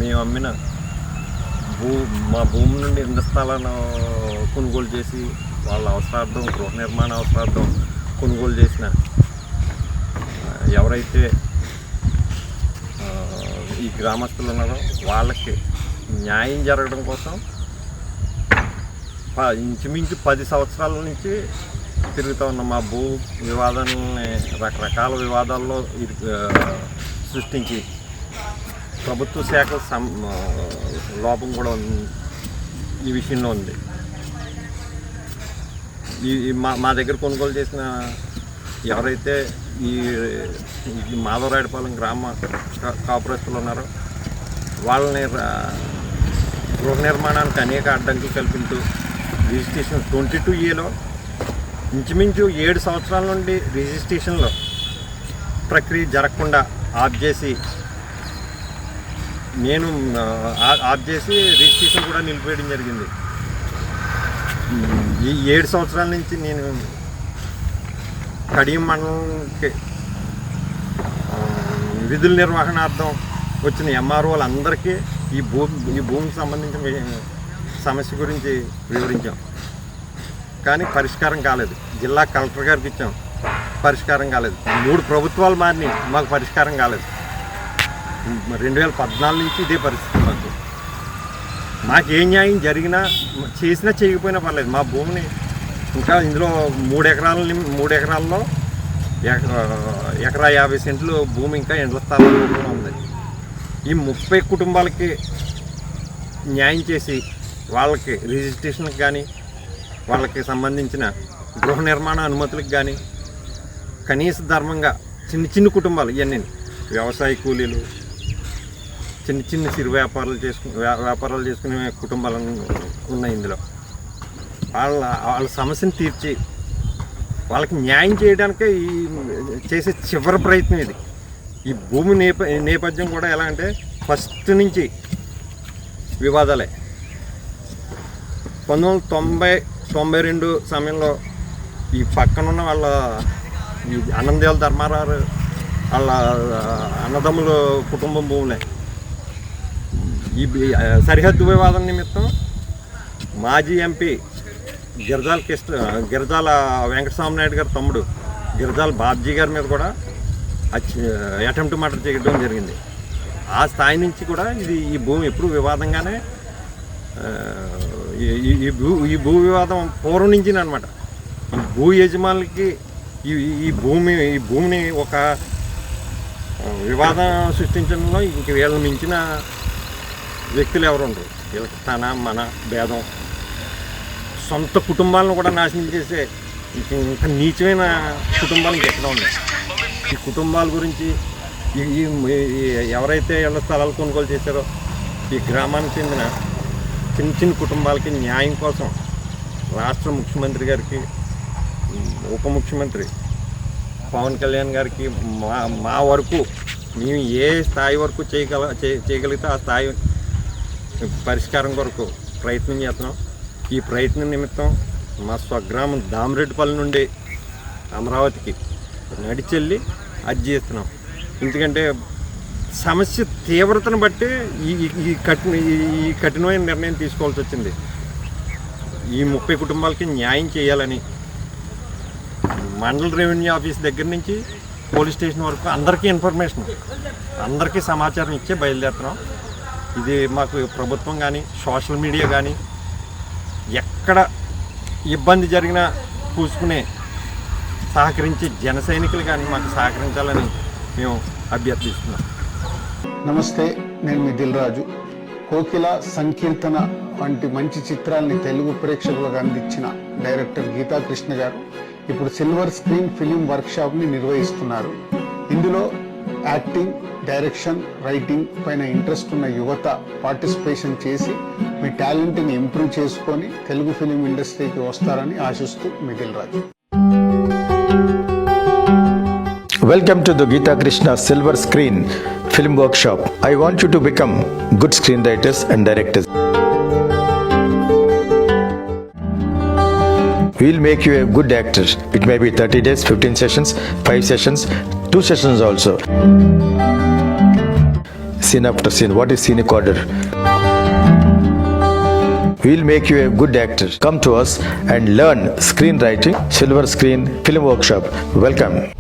మేము అమ్మిన మా భూమి నుండి ఇంత స్థలాలను కొనుగోలు చేసి వాళ్ళ అవసరార్థం గృహ నిర్మాణ అవసరార్థం కొనుగోలు చేసిన ఎవరైతే ఈ గ్రామస్తులు ఉన్నారో వాళ్ళకి న్యాయం జరగడం కోసం ఇంచుమించు 10 సంవత్సరాల నుంచి తిరుగుతూ ఉన్న మా భూ వివాదాలని రకరకాల వివాదాల్లో సృష్టించి ప్రభుత్వ శాఖ లోపం కూడా ఈ విషయంలో ఉంది. మా దగ్గర కొనుగోలు చేసిన ఎవరైతే ఈ మాధవరాయుడుపాలెం గ్రామ కాపురస్తులు ఉన్నారో వాళ్ళని గృహ నిర్మాణానికి అనేక అడ్డంకులు కల్పిస్తూ రిజిస్ట్రేషన్ 22A ఇంచుమించు 7 సంవత్సరాల నుండి రిజిస్ట్రేషన్లో ప్రక్రియ జరగకుండా ఆఫ్ చేసి రిజిస్ట్రేషన్ కూడా నిలిపేయడం జరిగింది. ఈ 7 సంవత్సరాల నుంచి నేను కడియం మండలంకి విధుల నిర్వహణార్థం వచ్చిన ఎంఆర్ఓలందరికీ ఈ భూమికి సంబంధించిన సమస్య గురించి వివరించాం, కానీ పరిష్కారం కాలేదు. జిల్లా కలెక్టర్ గారికి ఇచ్చాం, పరిష్కారం కాలేదు. 3 ప్రభుత్వాలు మారినాయి, మాకు పరిష్కారం కాలేదు. 2014 నుంచి ఇదే పరిస్థితి. మాకు ఏ న్యాయం జరిగినా చేసినా చేయకపోయినా పర్లేదు. మా భూమిని ఇంకా ఇందులో 3 ఎకరాల్లో ఎకరా 50 సెంట్లు భూమి ఇంకా ఎండ్ల స్థలంలో ఉంది. ఈ 30 కుటుంబాలకి న్యాయం చేసి వాళ్ళకి రిజిస్ట్రేషన్కి కానీ వాళ్ళకి సంబంధించిన గృహ నిర్మాణ అనుమతులకు కానీ కనీస ధర్మంగా చిన్న కుటుంబాలు ఇవన్నీ వ్యవసాయ కూలీలు చిన్న చిరు వ్యాపారాలు చేసుకునే కుటుంబాలు ఉన్నాయి. ఇందులో వాళ్ళ సమస్యను తీర్చి వాళ్ళకి న్యాయం చేయడానికే ఈ చేసే చివరి ప్రయత్నం ఇది. ఈ భూమి నేపథ్యం కూడా ఎలా అంటే ఫస్ట్ నుంచి వివాదాలే. 1992 సమయంలో ఈ పక్కనున్న వాళ్ళ ఈ అన్నందేల ధర్మారావు వాళ్ళ అన్నదమ్ముల కుటుంబం భూములే. ఈ సరిహద్దు వివాదం నిమిత్తం మాజీ ఎంపీ గిరిజాల వెంకటస్వామి నాయుడు గారి తమ్ముడు గిరిజాల బాబ్జీ గారి మీద కూడా అటెంప్ట్ మర్డర్ చేయడం జరిగింది. ఆ స్థాయి నుంచి కూడా ఈ భూమి ఎప్పుడు వివాదంగానే ఈ భూ వివాదం పూర్వం నుంచి అనమాట. ఈ భూ యజమానులకి ఈ భూమిని ఒక వివాదం సృష్టించడంలో ఇంక వీళ్ళని మించిన వ్యక్తులు ఎవరు ఉండరు. వీళ్ళకి మన భేదం సొంత కుటుంబాలను కూడా నాశనం చేసే ఇంకా నీచమైన కుటుంబాలు ఇంకెక్కడ ఉన్నాయి. ఈ కుటుంబాల గురించి ఎవరైతే ఇళ్ల స్థలాలు కొనుగోలు చేశారో ఈ గ్రామానికి చెందిన చిన్న కుటుంబాలకి న్యాయం కోసం రాష్ట్ర ముఖ్యమంత్రి గారికి, ఉప ముఖ్యమంత్రి పవన్ కళ్యాణ్ గారికి మా వరకు మేము ఏ స్థాయి వరకు చేయగలిగితే ఆ స్థాయి పరిష్కారం కొరకు ప్రయత్నం చేస్తున్నాం. ఈ ప్రయత్నం నిమిత్తం మా స్వగ్రామం దామిరెడ్డిపల్లి నుండి అమరావతికి నడిచెళ్ళి అర్జీ చేస్తున్నాం. ఎందుకంటే సమస్య తీవ్రతను బట్టి ఈ కఠినమైన నిర్ణయం తీసుకోవాల్సి వచ్చింది. ఈ 30 కుటుంబాలకి న్యాయం చేయాలని మండల రెవెన్యూ ఆఫీస్ దగ్గర నుంచి పోలీస్ స్టేషన్ వరకు అందరికీ సమాచారం ఇచ్చే బయలుదేరుతున్నాం. ఇది మాకు ప్రభుత్వం కానీ సోషల్ మీడియా కానీ ఎక్కడ ఇబ్బంది జరిగినా పూసుకునే సహకరించే జన సైనికులు కానీ మాకు సహకరించాలని మేము అభ్యర్థిస్తున్నాం. నమస్తే, నేను మీ దిల్ రాజు. కోకిల, సంకీర్తన వంటి మంచి చిత్రాల్ని తెలుగు ప్రేక్షకులకు అందించిన డైరెక్టర్ గీతాకృష్ణ గారు ఇప్పుడు సిల్వర్ స్క్రీన్ ఫిలిం వర్క్షాప్ని నిర్వహిస్తున్నారు. ఇందులో యాక్టింగ్, డైరెక్షన్, రైటింగ్ పైన ఇంట్రెస్ట్ ఉన్న యువత పార్టిసిపేషన్ చేసి మీ టాలెంట్ని ఇంప్రూవ్ చేసుకొని తెలుగు ఫిలిం ఇండస్ట్రీకి వస్తారని ఆశిస్తూ మీ Dil Raju. Welcome to the Geeta Krishna Silver Screen Film Workshop. I want you to become good screenwriters and directors. We'll make you a good actor. It may be 30 days, 15 sessions, 5 sessions, 2 sessions also. scene after scene. What is scenic order? We'll make you a good actor. Come to us and learn screenwriting. Silver Screen Film Workshop. Welcome.